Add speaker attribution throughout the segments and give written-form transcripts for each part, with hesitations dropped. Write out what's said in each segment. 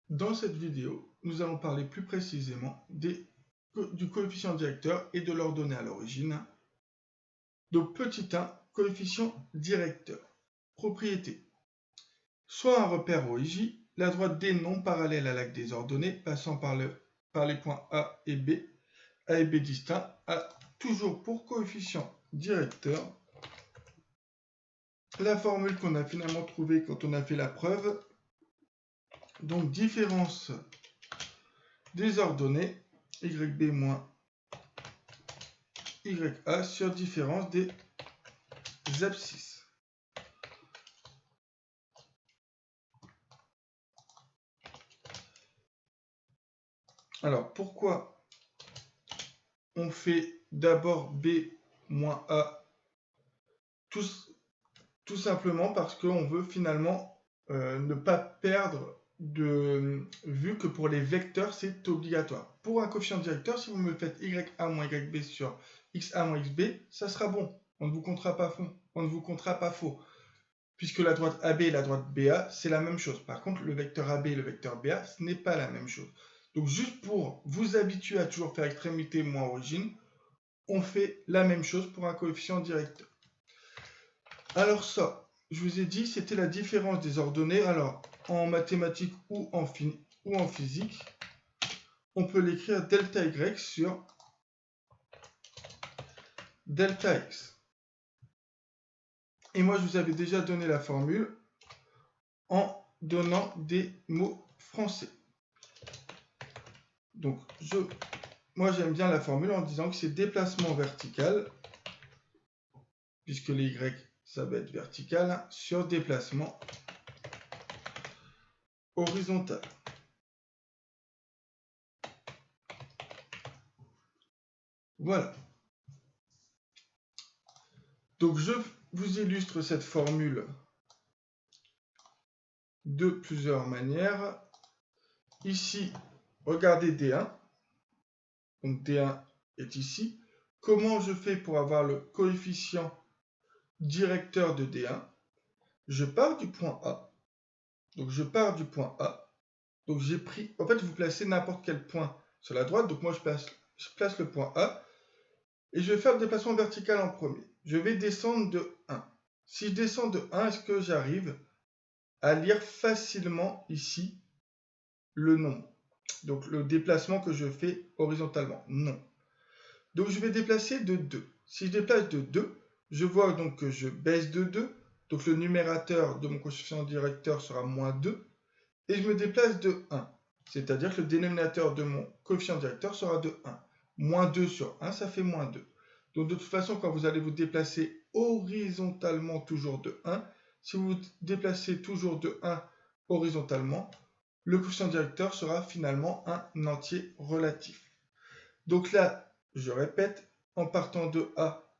Speaker 1: Dans cette vidéo, nous allons parler plus précisément du coefficient directeur et de leurs données à l'origine. Donc petit 1, coefficient directeur. Propriété. Soit un repère OIJ, la droite D non parallèle à l'axe des ordonnées passant par les points A et B distincts, a toujours pour coefficient directeur la formule qu'on a finalement trouvée quand on a fait la preuve. Donc différence des ordonnées YB moins YA sur différence des abscisses. Alors pourquoi on fait d'abord B moins A? Tout simplement parce qu'on veut finalement ne pas perdre de vue que pour les vecteurs, c'est obligatoire. Pour un coefficient directeur, si vous me faites YA moins YB sur XA moins XB, ça sera bon. On ne vous comptera pas faux. Puisque la droite AB et la droite BA, c'est la même chose. Par contre, le vecteur AB et le vecteur BA, ce n'est pas la même chose. Donc, juste pour vous habituer à toujours faire extrémité moins origine, on fait la même chose pour un coefficient directeur. Alors ça, je vous ai dit, c'était la différence des ordonnées. Alors, en mathématiques ou en physique, on peut l'écrire delta Y sur delta X. Et moi, je vous avais déjà donné la formule en donnant des mots français. Donc, moi, j'aime bien la formule en disant que c'est déplacement vertical, puisque les Y, ça va être vertical, sur déplacement horizontal. Voilà. Donc, je vous illustre cette formule de plusieurs manières. Ici, regardez D1. Donc, D1 est ici. Comment je fais pour avoir le coefficient directeur de D1? Je pars du point A. Donc, je pars du point A. Donc, j'ai pris... En fait, vous placez n'importe quel point sur la droite. Donc, moi, je place le point A. Et je vais faire le déplacement vertical en premier. Je vais descendre de 1. Si je descends de 1, est-ce que j'arrive à lire facilement ici le nombre? Donc, le déplacement que je fais horizontalement? Non. Donc, je vais déplacer de 2. Si je déplace de 2, je vois donc que je baisse de 2. Donc, le numérateur de mon coefficient directeur sera moins 2. Et je me déplace de 1. C'est-à-dire que le dénominateur de mon coefficient directeur sera de 1. Moins 2 sur 1, ça fait moins 2. Donc, de toute façon, quand vous allez vous déplacer horizontalement toujours de 1, si vous vous déplacez toujours de 1 horizontalement, le coefficient directeur sera finalement un entier relatif. Donc là, je répète, en partant de A,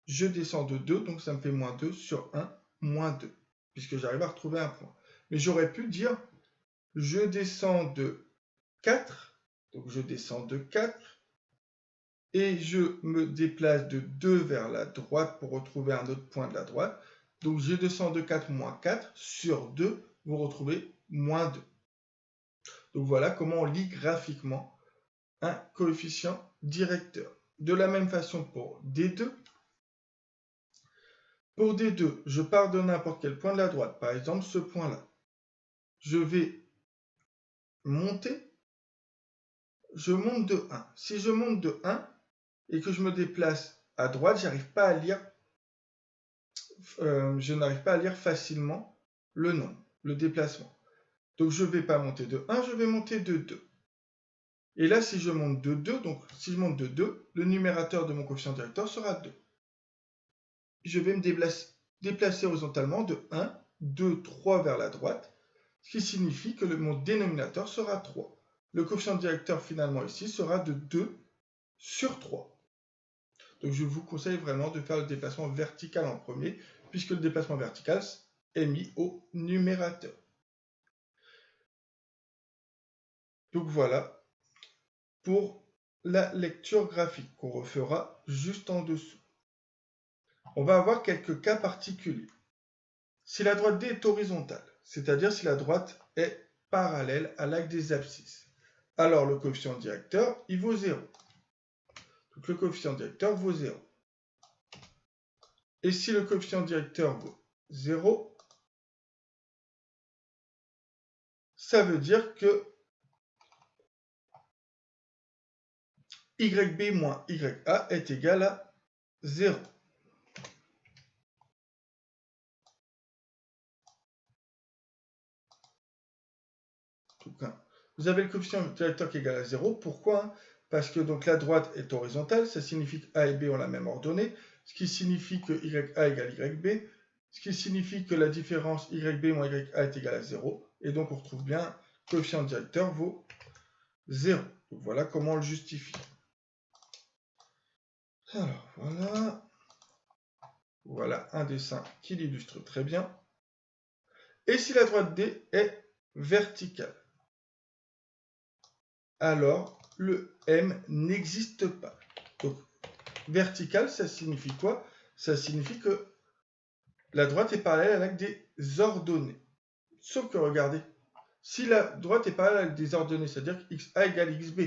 Speaker 1: je descends de 2, donc ça me fait moins 2 sur 1, moins 2, puisque j'arrive à retrouver un point. Mais j'aurais pu dire, je descends de 4, donc je descends de 4, et je me déplace de 2 vers la droite pour retrouver un autre point de la droite. Donc je descends de 4 moins 4, sur 2, vous retrouvez moins 2. Donc voilà comment on lit graphiquement un coefficient directeur. De la même façon pour D2. Pour D2, je pars de n'importe quel point de la droite, par exemple ce point-là. Je vais monter, je monte de 1. Si je monte de 1 et que je me déplace à droite, je n'arrive pas à lire facilement le nombre, le déplacement. Donc je ne vais pas monter de 1, je vais monter de 2. Et là, si je monte de 2, donc si je monte de 2, le numérateur de mon coefficient directeur sera 2. Je vais me déplacer horizontalement de 1, 2, 3 vers la droite, ce qui signifie que mon dénominateur sera 3. Le coefficient directeur finalement ici sera de 2 sur 3. Donc je vous conseille vraiment de faire le déplacement vertical en premier, puisque le déplacement vertical est mis au numérateur. Donc voilà pour la lecture graphique qu'on refera juste en dessous. On va avoir quelques cas particuliers. Si la droite D est horizontale, c'est-à-dire si la droite est parallèle à l'axe des abscisses. Alors le coefficient directeur, il vaut 0. Donc le coefficient directeur vaut 0. Et si le coefficient directeur vaut 0, ça veut dire que YB moins YA est égal à 0. Vous avez le coefficient directeur qui est égal à 0. Pourquoi? Parce que donc la droite est horizontale, ça signifie que A et B ont la même ordonnée, ce qui signifie que YA égale YB, ce qui signifie que la différence YB moins YA est égale à 0. Et donc on retrouve bien le coefficient directeur vaut 0. Donc voilà comment on le justifie. Alors voilà. Voilà un dessin qui l'illustre très bien. Et si la droite D est verticale, alors le M n'existe pas. Donc, vertical, ça signifie quoi? Ça signifie que la droite est parallèle à l'axe des ordonnées. Sauf que, regardez, si la droite est parallèle à l'axe des ordonnées, c'est-à-dire que XA égale XB.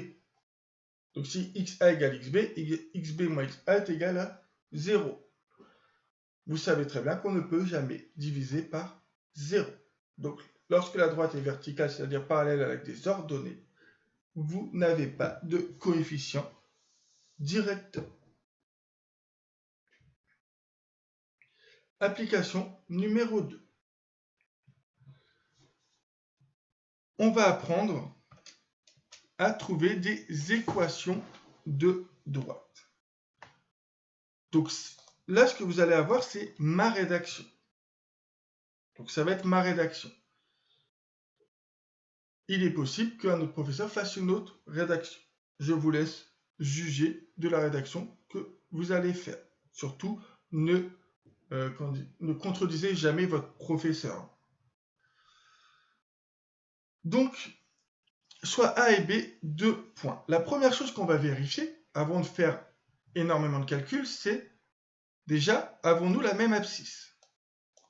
Speaker 1: Donc, si XA égale XB, XB moins XA est égal à 0. Vous savez très bien qu'on ne peut jamais diviser par 0. Donc, lorsque la droite est verticale, c'est-à-dire parallèle à l'axe des ordonnées, vous n'avez pas de coefficient directeur. Application numéro 2. On va apprendre à trouver des équations de droite. Donc là, ce que vous allez avoir, c'est ma rédaction. Donc ça va être ma rédaction. Il est possible qu'un autre professeur fasse une autre rédaction. Je vous laisse juger de la rédaction que vous allez faire. Surtout, ne contredisez jamais votre professeur. Donc, soit A et B, 2 points. La première chose qu'on va vérifier, avant de faire énormément de calculs, c'est déjà, avons-nous la même abscisse?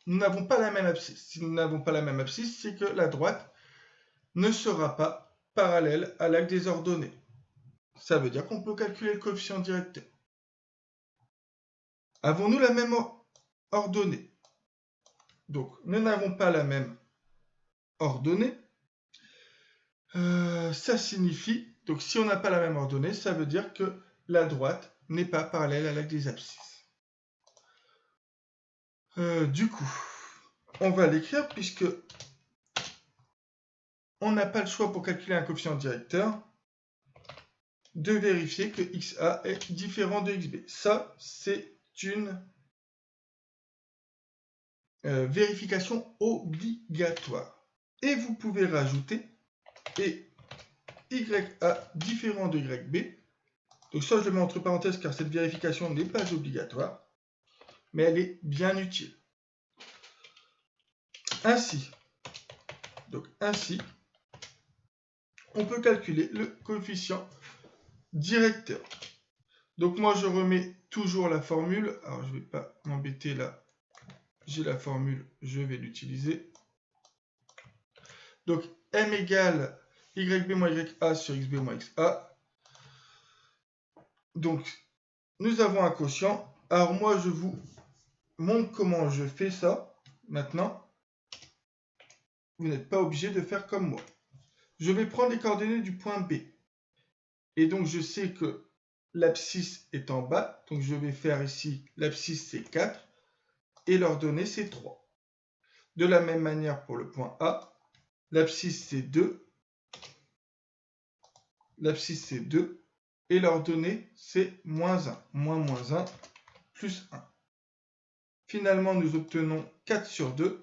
Speaker 1: Nous n'avons pas la même abscisse. Si nous n'avons pas la même abscisse, c'est que la droite ne sera pas parallèle à l'axe des ordonnées. Ça veut dire qu'on peut calculer le coefficient directeur. Avons-nous la même ordonnée? Donc, nous n'avons pas la même ordonnée. Ça signifie, donc si on n'a pas la même ordonnée, ça veut dire que la droite n'est pas parallèle à l'axe des abscisses. Du coup, on va l'écrire puisque on n'a pas le choix pour calculer un coefficient directeur de vérifier que XA est différent de XB. Ça, c'est une vérification obligatoire. Et vous pouvez rajouter et YA différent de YB. Donc ça, je le mets entre parenthèses car cette vérification n'est pas obligatoire, mais elle est bien utile. Ainsi, on peut calculer le coefficient directeur. Donc moi, je remets toujours la formule. Alors, je ne vais pas m'embêter là. J'ai la formule, je vais l'utiliser. Donc, M égale YB moins YA sur XB moins XA. Donc, nous avons un quotient. Alors, moi, je vous montre comment je fais ça. Maintenant, vous n'êtes pas obligé de faire comme moi. Je vais prendre les coordonnées du point B. Et donc, je sais que l'abscisse est en bas. Donc, je vais faire ici, l'abscisse, c'est 4. Et l'ordonnée, c'est 3. De la même manière pour le point A, l'abscisse, c'est 2. L'abscisse, c'est 2. Et l'ordonnée, c'est moins 1. Moins 1, plus 1. Finalement, nous obtenons 4 sur 2.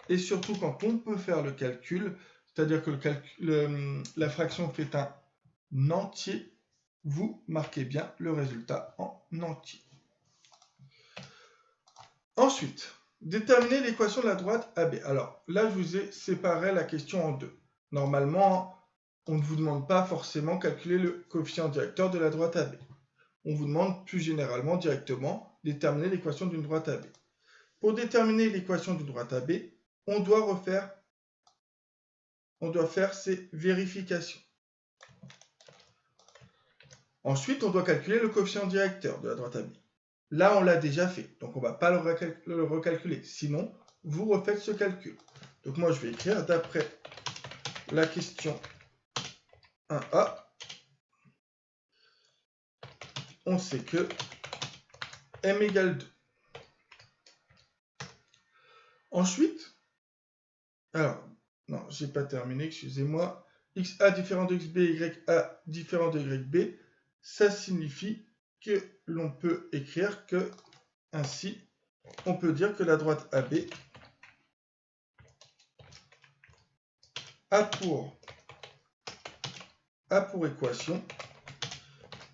Speaker 1: Et surtout, quand on peut faire le calcul, c'est-à-dire que la fraction fait un entier, vous marquez bien le résultat en entier. Ensuite, déterminer l'équation de la droite AB. Alors, là, je vous ai séparé la question en deux. Normalement, on ne vous demande pas forcément calculer le coefficient directeur de la droite AB. On vous demande plus généralement directement déterminer l'équation d'une droite AB. Pour déterminer l'équation d'une droite AB, on doit refaire on doit faire ces vérifications. Ensuite, on doit calculer le coefficient directeur de la droite AB. Là, on l'a déjà fait, donc on ne va pas le recalculer. Sinon, vous refaites ce calcul. Donc moi, je vais écrire d'après la question 1A, on sait que m égale 2. Ensuite, alors, non, j'ai pas terminé, excusez-moi. XA différent de XB, YA différent de YB, ça signifie que l'on peut écrire que, ainsi, on peut dire que la droite AB a pour équation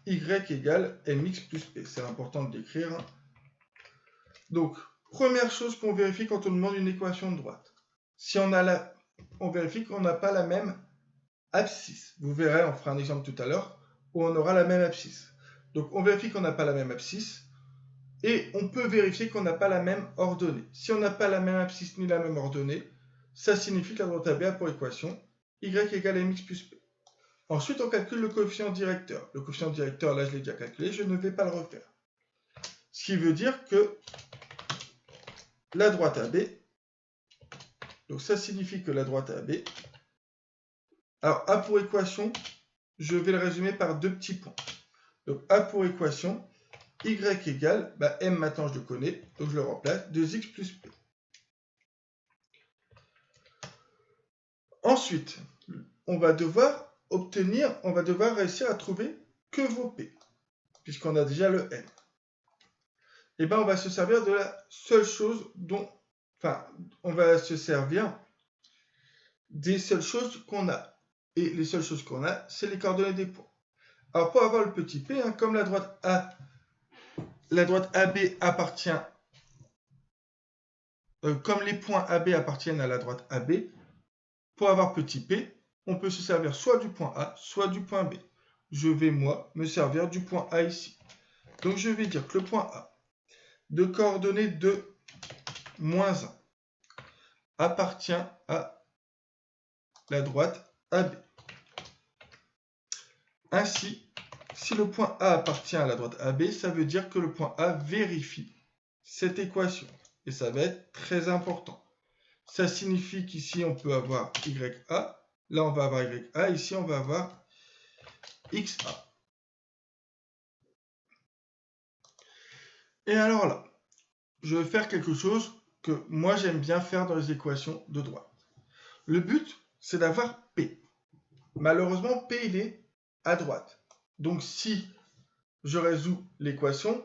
Speaker 1: y égale mx plus p. C'est important de l'écrire. Donc, première chose qu'on vérifie quand on demande une équation de droite. Si on a on vérifie qu'on n'a pas la même abscisse. Vous verrez, on fera un exemple tout à l'heure où on aura la même abscisse. Donc, on vérifie qu'on n'a pas la même abscisse et on peut vérifier qu'on n'a pas la même ordonnée. Si on n'a pas la même abscisse ni la même ordonnée, ça signifie que la droite AB a pour équation y égale mx plus p. Ensuite, on calcule le coefficient directeur. Le coefficient directeur, là, je l'ai déjà calculé, je ne vais pas le refaire. Ce qui veut dire que la droite AB, donc ça signifie que la droite AB, alors A pour équation, je vais le résumer par deux petits points. Donc A pour équation, y égale, m maintenant je le connais, donc je le remplace, 2x plus p. Ensuite, on va devoir réussir à trouver que vos p, puisqu'on a déjà le m. Et bien on va se servir de la seule chose on va se servir des seules choses qu'on a. Et les seules choses qu'on a, c'est les coordonnées des points. Alors pour avoir le petit p, comme la droite AB appartient, comme les points AB appartiennent à la droite AB, pour avoir petit p, on peut se servir soit du point A, soit du point B. Je vais, moi, me servir du point A ici. Donc je vais dire que le point A, de coordonnées de moins 1, appartient à la droite AB. Ainsi, si le point A appartient à la droite AB, ça veut dire que le point A vérifie cette équation. Et ça va être très important. Ça signifie qu'ici, on peut avoir YA. Là, on va avoir YA. Ici, on va avoir XA. Et alors là, je vais faire quelque chose que moi, j'aime bien faire dans les équations de droite. Le but, c'est d'avoir P. Malheureusement, P, il est à droite. Donc, si je résous l'équation,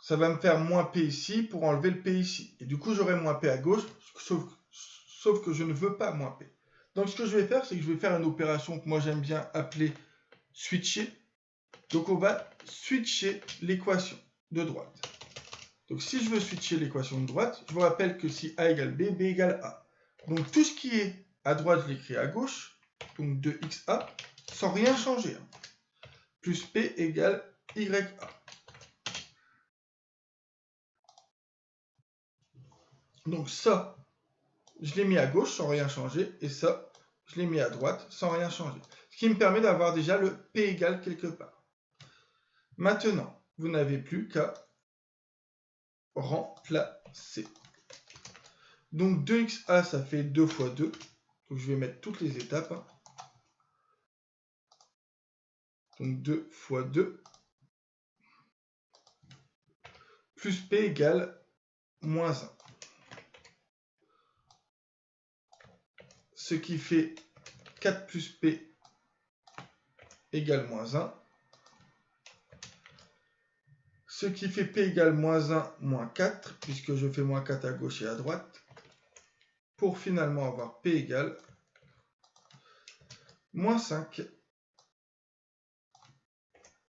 Speaker 1: ça va me faire moins P ici pour enlever le P ici. Et du coup, j'aurai moins P à gauche, sauf que je ne veux pas moins P. Donc, ce que je vais faire, c'est que je vais faire une opération que moi, j'aime bien appeler switcher. Donc, on va switcher l'équation de droite. Donc, si je veux switcher l'équation de droite, je vous rappelle que si A égale B, B égale A. Donc, tout ce qui est à droite, je l'écris à gauche. Donc, 2XA, sans rien changer. Plus P égale YA. Donc, ça, je l'ai mis à gauche sans rien changer. Et ça, je l'ai mis à droite sans rien changer. Ce qui me permet d'avoir déjà le P égale quelque part. Maintenant, vous n'avez plus qu'à remplacer. Donc 2XA, ça fait 2 fois 2. Donc je vais mettre toutes les étapes. Donc 2 fois 2. Plus P égale moins 1. Ce qui fait 4 plus P égale moins 1. Ce qui fait P égale moins 1, moins 4, puisque je fais moins 4 à gauche et à droite, pour finalement avoir P égale moins 5.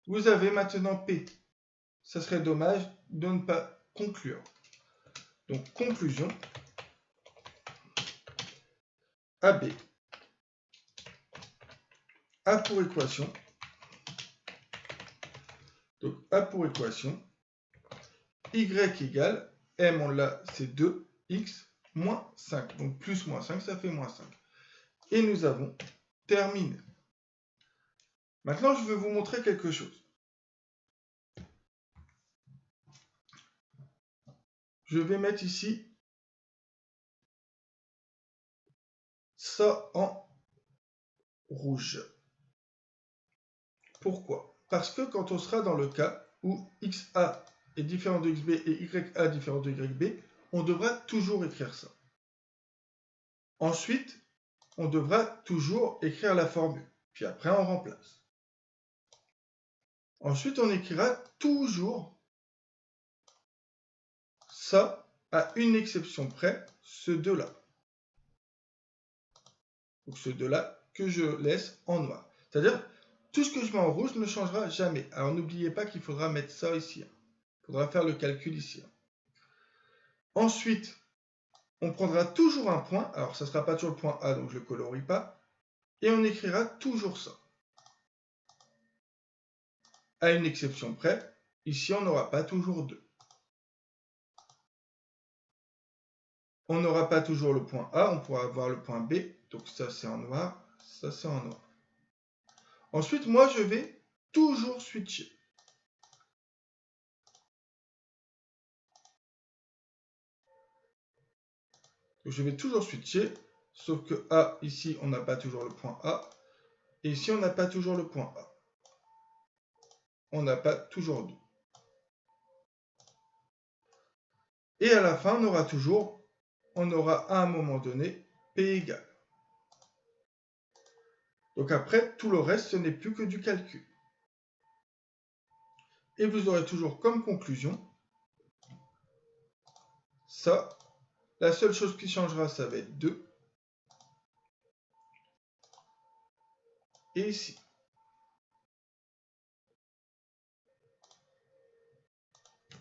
Speaker 1: Vous avez maintenant P. Ça serait dommage de ne pas conclure. Donc, conclusion. AB a pour équation. Donc, A pour équation. Y égale, M on l'a, c'est 2, X moins 5. Donc plus moins 5, ça fait moins 5. Et nous avons terminé. Maintenant, je vais vous montrer quelque chose. Je vais mettre ici ça en rouge. Pourquoi? Parce que quand on sera dans le cas où XA est différent de XB et YA différent de YB, on devra toujours écrire ça. Ensuite, on devra toujours écrire la formule. Puis après, on remplace. Ensuite, on écrira toujours ça, à une exception près, ce deux-là. Donc ce deux-là que je laisse en noir. C'est-à-dire, tout ce que je mets en rouge ne changera jamais. Alors n'oubliez pas qu'il faudra mettre ça ici. Il faudra faire le calcul ici. Ensuite, on prendra toujours un point. Alors ça ne sera pas toujours le point A, donc je ne le colorie pas. Et on écrira toujours ça. À une exception près, ici on n'aura pas toujours 2. On n'aura pas toujours le point A, on pourra avoir le point B. Donc ça c'est en noir, ça c'est en noir. Ensuite, moi je vais toujours switcher. Donc, je vais toujours switcher, sauf que A, ici on n'a pas toujours le point A. Et ici on n'a pas toujours le point A. On n'a pas toujours 2. Et à la fin, on aura à un moment donné P égale. Donc après, tout le reste, ce n'est plus que du calcul. Et vous aurez toujours comme conclusion, ça, la seule chose qui changera, ça va être 2. Et ici.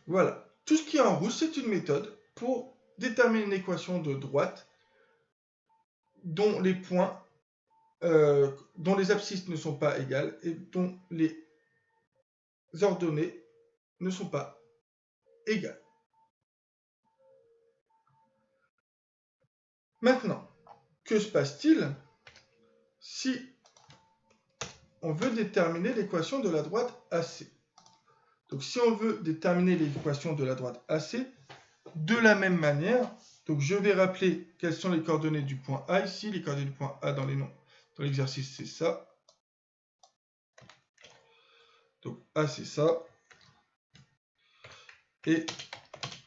Speaker 1: Voilà. Tout ce qui est en rouge, c'est une méthode pour déterminer une équation de droite dont les points, dont les abscisses ne sont pas égales et dont les ordonnées ne sont pas égales. Maintenant, que se passe-t-il si on veut déterminer l'équation de la droite AC? Donc si on veut déterminer l'équation de la droite AC, de la même manière, donc je vais rappeler quelles sont les coordonnées du point A ici. Les coordonnées du point A dans l'exercice, c'est ça. Donc A, c'est ça. Et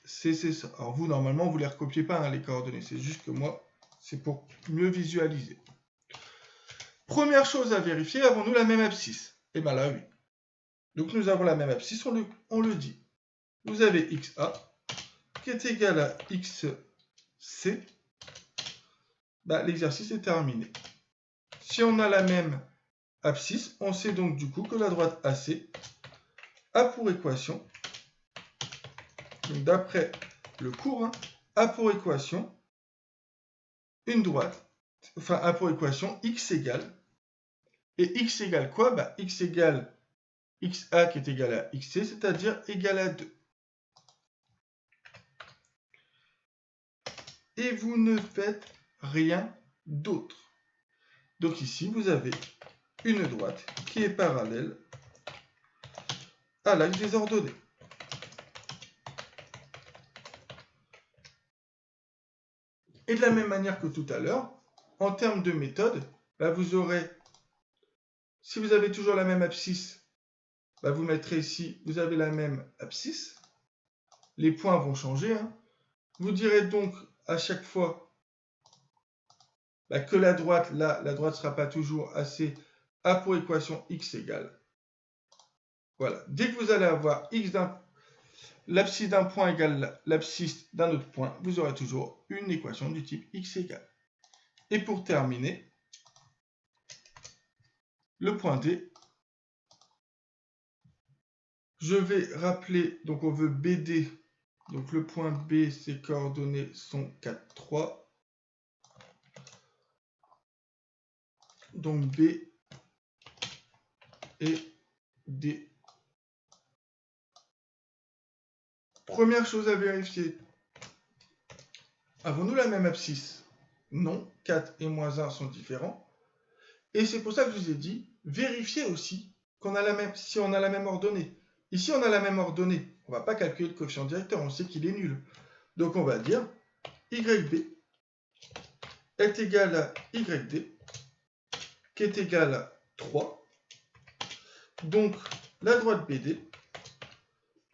Speaker 1: C, c'est ça. Alors vous, normalement, vous ne les recopiez pas, hein, les coordonnées. C'est juste que moi, c'est pour mieux visualiser. Première chose à vérifier, avons-nous la même abscisse? Eh bien là, oui. Donc nous avons la même abscisse, on le dit. Vous avez XA qui est égal à XC. Bah, l'exercice est terminé. Si on a la même abscisse, on sait donc du coup que la droite AC a pour équation, d'après le cours, hein, a pour équation une droite, enfin a pour équation x égale, et x égale quoi? Bah, x égale XA qui est égal à XC, c'est-à-dire égal à 2. Et vous ne faites rien d'autre. Donc ici, vous avez une droite qui est parallèle à l'axe des ordonnées. Et de la même manière que tout à l'heure, en termes de méthode, bah vous aurez, si vous avez toujours la même abscisse, bah vous mettrez ici, vous avez la même abscisse. Les points vont changer. Hein. Vous direz donc à chaque fois bah, que la droite, là, la droite ne sera pas toujours AC, a pour équation x égale. Voilà. Dès que vous allez avoir l'abscisse d'un point égale l'abscisse d'un autre point, vous aurez toujours une équation du type x égale. Et pour terminer, le point D, je vais rappeler, donc on veut BD, donc le point B, ses coordonnées sont 4, 3. Donc B et D. Première chose à vérifier, Avons-nous la même abscisse? Non, 4 et moins 1 sont différents. Et c'est pour ça que je vous ai dit, vérifiez aussi qu'on a la même, si on a la même ordonnée. Ici, on a la même ordonnée. On ne va pas calculer le coefficient directeur, on sait qu'il est nul. Donc on va dire YB est égal à YD, qui est égal à 3. Donc la droite BD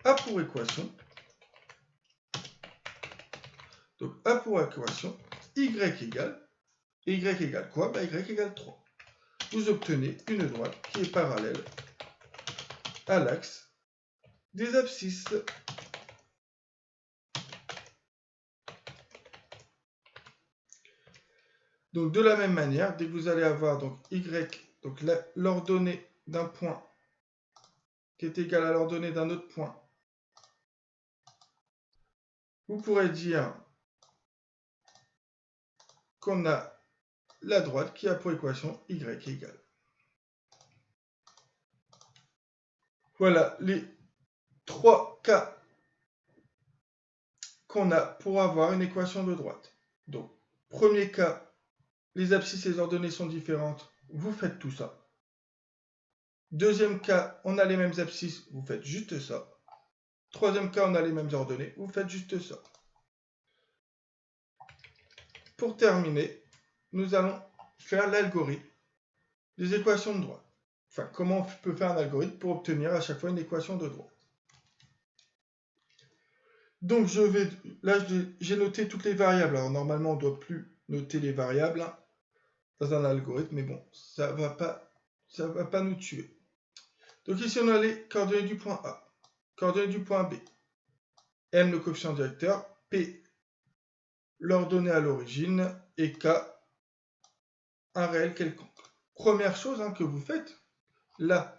Speaker 1: a pour équation, Y égale, et Y égale quoi? Y égale 3. Vous obtenez une droite qui est parallèle à l'axe des abscisses. Donc de la même manière, dès que vous allez avoir donc Y, donc l'ordonnée d'un point qui est égale à l'ordonnée d'un autre point, vous pourrez dire qu'on a la droite qui a pour équation Y égale. Voilà les 3 cas qu'on a pour avoir une équation de droite. Donc, premier cas, les abscisses et les ordonnées sont différentes, vous faites tout ça. Deuxième cas, on a les mêmes abscisses, vous faites juste ça. Troisième cas, on a les mêmes ordonnées, vous faites juste ça. Pour terminer, nous allons faire l'algorithme des équations de droite. Enfin, comment on peut faire un algorithme pour obtenir à chaque fois une équation de droite. Donc, là, j'ai noté toutes les variables. Alors, normalement, on ne doit plus noter les variables dans un algorithme, mais bon, ça va pas nous tuer. Donc, ici, on a les coordonnées du point A, coordonnées du point B, M, le coefficient directeur, P, l'ordonnée à l'origine, et K, un réel quelconque. Première chose que vous faites, là,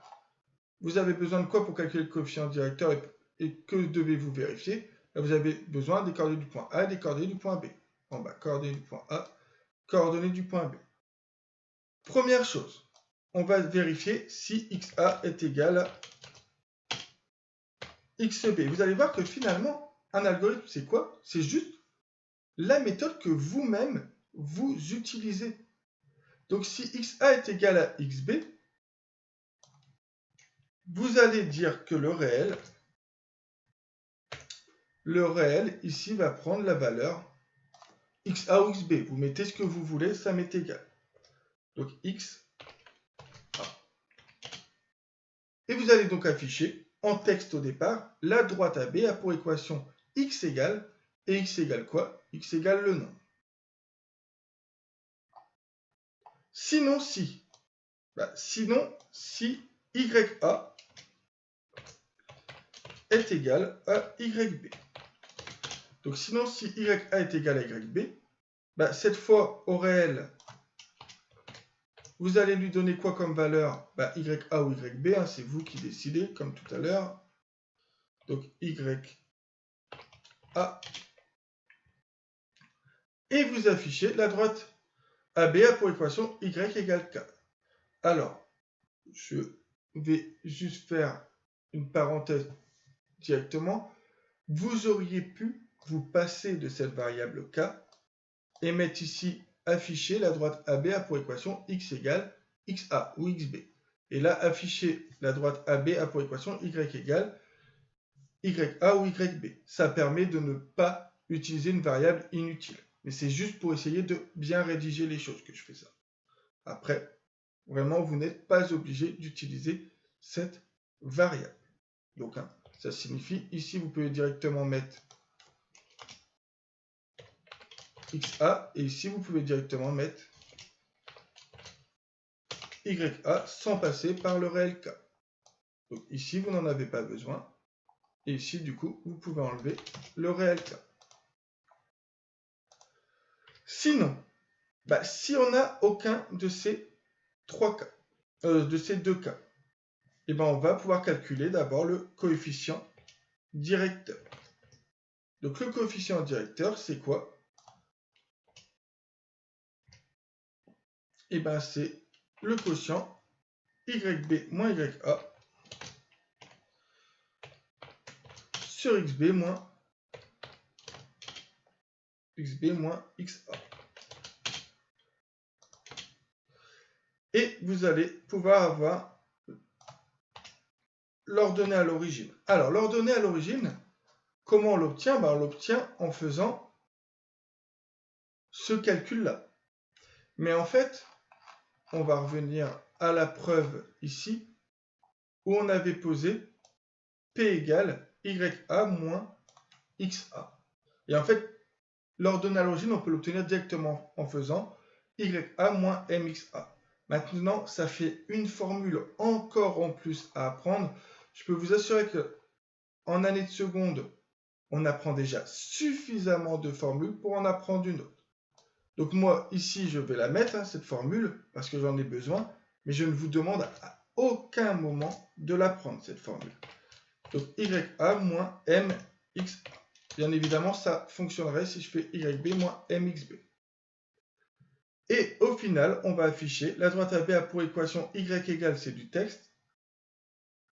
Speaker 1: vous avez besoin de quoi pour calculer le coefficient directeur et que devez-vous vérifier? Là, vous avez besoin des coordonnées du point A et des coordonnées du point B. En bas, coordonnées du point A, coordonnées du point B. Première chose, on va vérifier si XA est égal à XB. Vous allez voir que finalement, un algorithme, c'est quoi? C'est juste la méthode que vous-même, vous utilisez. Donc, si XA est égal à XB, vous allez dire que le réel, ici, va prendre la valeur XA ou XB. Vous mettez ce que vous voulez, ça m'est égal. Donc, X. Et vous allez donc afficher, en texte au départ, la droite AB a pour équation X égale, et X égale quoi? X égale le nombre. Sinon, si YA est égal à YB. Donc, sinon, si YA est égal à YB, cette fois, au réel, vous allez lui donner quoi comme valeur? YA ou YB, c'est vous qui décidez, comme tout à l'heure. Donc, YA. Et vous affichez la droite AB a pour équation Y égale K. Alors, je vais juste faire une parenthèse directement. Vous auriez pu vous passer de cette variable K et mettre ici afficher la droite AB a pour équation X égale XA ou XB. Et là, afficher la droite AB a pour équation Y égale YA ou YB. Ça permet de ne pas utiliser une variable inutile. Mais c'est juste pour essayer de bien rédiger les choses que je fais ça. Après, vraiment, vous n'êtes pas obligé d'utiliser cette variable. Donc, ça signifie, ici, vous pouvez directement mettre XA, et ici, vous pouvez directement mettre YA sans passer par le réel K. Donc, ici, vous n'en avez pas besoin. Et ici, du coup, vous pouvez enlever le réel K. Sinon, si on n'a aucun de ces deux cas, on va pouvoir calculer d'abord le coefficient directeur. Donc le coefficient directeur, c'est quoi? C'est le quotient YB moins YA sur XB moins xb moins xa. Et vous allez pouvoir avoir l'ordonnée à l'origine. Alors, l'ordonnée à l'origine, comment on l'obtient? On l'obtient en faisant ce calcul-là. Mais en fait, on va revenir à la preuve ici, où on avait posé P égale YA moins XA. Et en fait, l'ordonnée à l'origine, on peut l'obtenir directement en faisant YA moins MXA. Maintenant, ça fait une formule encore en plus à apprendre. Je peux vous assurer que en année de seconde, on apprend déjà suffisamment de formules pour en apprendre une autre. Donc moi, ici, je vais la mettre, cette formule, parce que j'en ai besoin, mais je ne vous demande à aucun moment de l'apprendre, cette formule. Donc YA moins MXA. Bien évidemment, ça fonctionnerait si je fais YB moins MXB. Et au final, on va afficher la droite AB a pour équation Y égale, c'est du texte.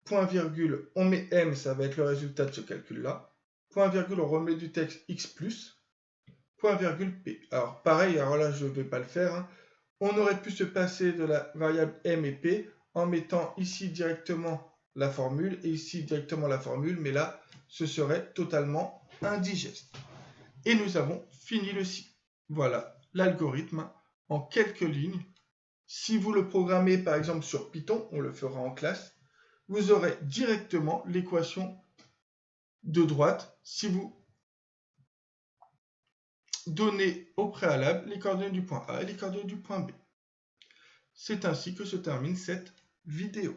Speaker 1: Point virgule, on met M, ça va être le résultat de ce calcul-là. Point virgule, on remet du texte X plus. Point virgule P. Alors pareil, alors là je ne vais pas le faire. Hein. On aurait pu se passer de la variable M et P en mettant ici directement la formule et ici directement la formule, mais là ce serait totalement indigeste. Et nous avons fini le cycle. Voilà l'algorithme en quelques lignes. Si vous le programmez par exemple sur Python, on le fera en classe, vous aurez directement l'équation de droite si vous donnez au préalable les coordonnées du point A et les coordonnées du point B. C'est ainsi que se termine cette vidéo.